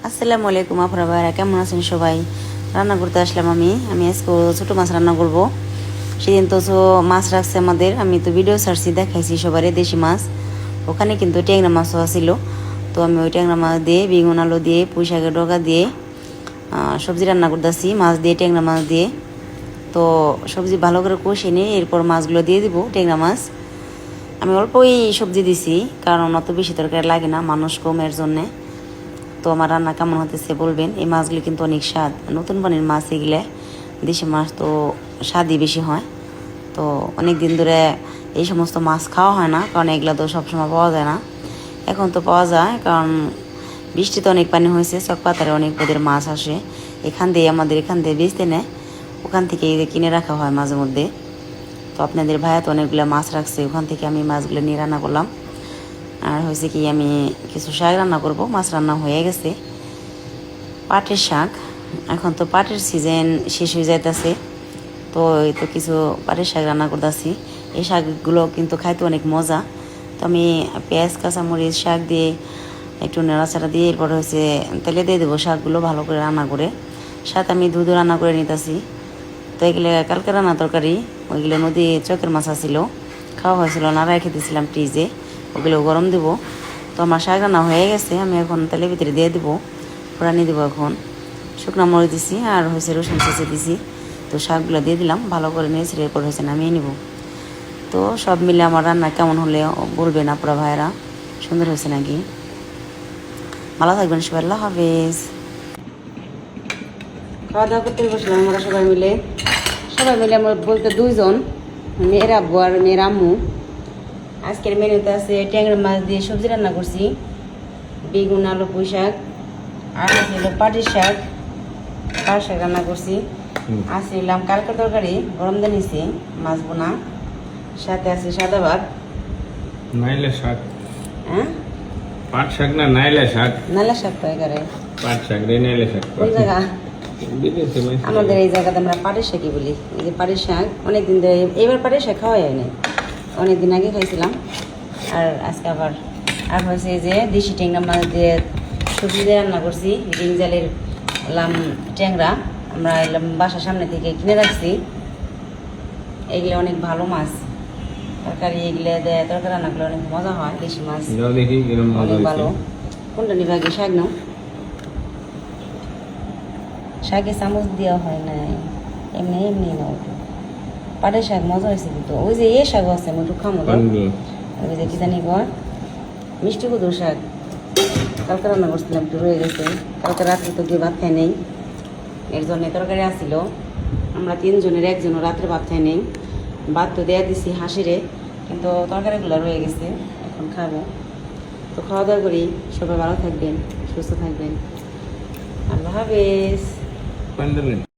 আসসালামু আলাইকুম আপনারা ভাইরা কেমন আছেন সবাই। রান্না করতে আসলাম আমি আজকে ছোটো মাছ রান্না করব। সেদিন তো মাছ রাখছে আমাদের, আমি তো ভিডিও ছাড়ছি দেখাইছি সবারই দেশি মাছ। ওখানে কিন্তু ট্যাংরা মাছও ছিল। তো আমি ওই ট্যাংরা মাছ দিয়ে বেগুন আলু দিয়ে পুঁই শাকের ডগা দিয়ে সবজি রান্না করতেছি, মাছ দিয়ে ট্যাংরা মাছ দিয়ে। তো সবজি ভালো করে কষে নিয়ে এরপর মাছগুলো দিয়ে দিব। ট্যাংরা মাছ আমি অল্পই সবজি দিছি, কারণ অত বেশি তরকারি লাগে না, মানুষ কমের জন্যে। তো আমার রান্না কেমন হতেছে বলবেন। এই মাছগুলি কিন্তু অনেক স্বাদ, নতুন পানির মাছ এগুলো। দেশি মাছ তো স্বাদই বেশি হয়। তো অনেক দিন ধরে এই সমস্ত মাছ খাওয়া হয় না, কারণ এগুলো তো সবসময় পাওয়া যায় না। এখন তো পাওয়া যায়, কারণ বৃষ্টিতে অনেক পানি হয়েছে, চকপাতারে অনেক পদের মাছ আসে। এখান দিয়ে আমাদের এখান দিয়ে বেচতে নেয়, ওখান থেকে কিনে রাখা হয় মাঝে মধ্যে। তো আপনাদের ভাইয়া তো অনেকগুলো মাছ রাখছে, ওখান থেকে আমি মাছগুলো নিয়ে রান্না করলাম। আর হয়েছে কি, আমি কিছু শাক রান্না করব। মাছ রান্না হয়ে গেছে, পাটের শাক। এখন তো পাটের সিজন শেষ হয়ে যাইতেছে, তো এই তো কিছু পাটের শাক রান্না করতেছি। এই শাকগুলো কিন্তু খাইতে অনেক মজা। তো আমি পেঁয়াজ কাঁচামরিচ শাক দিয়ে একটু নেড়াচাড়া দিয়ে এরপর হয়েছে তেলে দিয়ে দেবো শাকগুলো ভালো করে রান্না করে। সাথে আমি দুধ রান্না করে নিতেছি। তো এগুলো কালকে রান্না তরকারি, ওইগুলো নদী চকের মাছ ছিল, খাওয়া হয়েছিল না, রেখে দিয়েছিলাম ফ্রিজে, ওগুলো গরম দেবো। তো আমার শাক রান্না হয়ে গেছে, আমি এখন তেলের ভিতরে দিয়ে দেবো, ফোড়ানি দেবো। এখন শুকনো মরিচ দিছি আর হয়েছে রসুন চেঁচে দিছি। তো শাকগুলো দিয়ে দিলাম, ভালো করে নিয়েছি, এরপর হয়েছে নামিয়ে নিব। তো সব মিলে আমার রান্না কেমন হলে বলবেন আপনারা ভাইয়েরা, সুন্দর হয়েছে নাকি। ভালো থাকবেন সবাই, আল্লাহ হাফেজ। খাওয়া দাওয়া করতে বসলাম আমরা সবাই মিলে আমরা বলতে দুইজন, মেয়ের আব্বু আর মেয়ের আম্মু। আজকের মেনুতে আছে ট্যাংরা মাছ দিয়ে সবজি রান্না করছি, বেগুন আলু পুঁই শাক, আর ছিল পাটির শাক, পাট শাক রান্না করছি। আসছিলাম কালকে তরকারি গরম দিয়ে নিছি, মাছ বোনা, সাথে আছে সাদা ভাত, নাইলে শাক। হ্যাঁ পাট শাক না নাইলে শাক? নালা শাক তো এগারে পাট শাক রে নাইলে শাক। কোন জায়গা? আমাদের এই জায়গাতে আমরা পাটের শাকই বলি। এই যে পাটের শাক অনেকদিন ধরে, এবার পাটের শাক খাওয়া হয় না, অনেকদিন আগে খাইছিলাম। আর আজকে আবার আর হয়েছে যে দেশি ট্যাংরা মাছ দিয়ে সবজি দিয়ে রান্না করছি। রিং জালের ট্যাংরা আমরা এলাম বাসার সামনে থেকে কিনে রাখছি। এগুলো অনেক ভালো মাছ, তরকারি এগুলো দেয়, তরকারি রান্না করলে অনেক মজা হয়। দেশি মাছ অনেক ভালো। কোনটা নিবে আগে? শাক নাও। শাকে চামচ দেওয়া হয় না, এমনি এমনি নাও। পাটের শাক মজা হয়েছে কিন্তু। ওই যে এ শাকও আছে, আমি একটু খামো। ওই যে কি জানি কর, মিষ্টি কুদুর শাক, কালকে রান্না করছিলাম, একটু রয়ে গেছে। কালকে রাত্রে তো গিয়ে ভাত খাই নেই, এর জন্য তরকারি আসছিল। আমরা তিনজনের একজনও রাত্রে ভাত খাই নেই। ভাত তো দেয়া দিছি হাঁসিরে, কিন্তু তরকারিগুলো রয়ে গেছে, এখন খাবো। তো খাওয়া দাওয়া করি, সবাই ভালো থাকবেন, সুস্থ থাকবেন, আল্লাহ হাফেজ।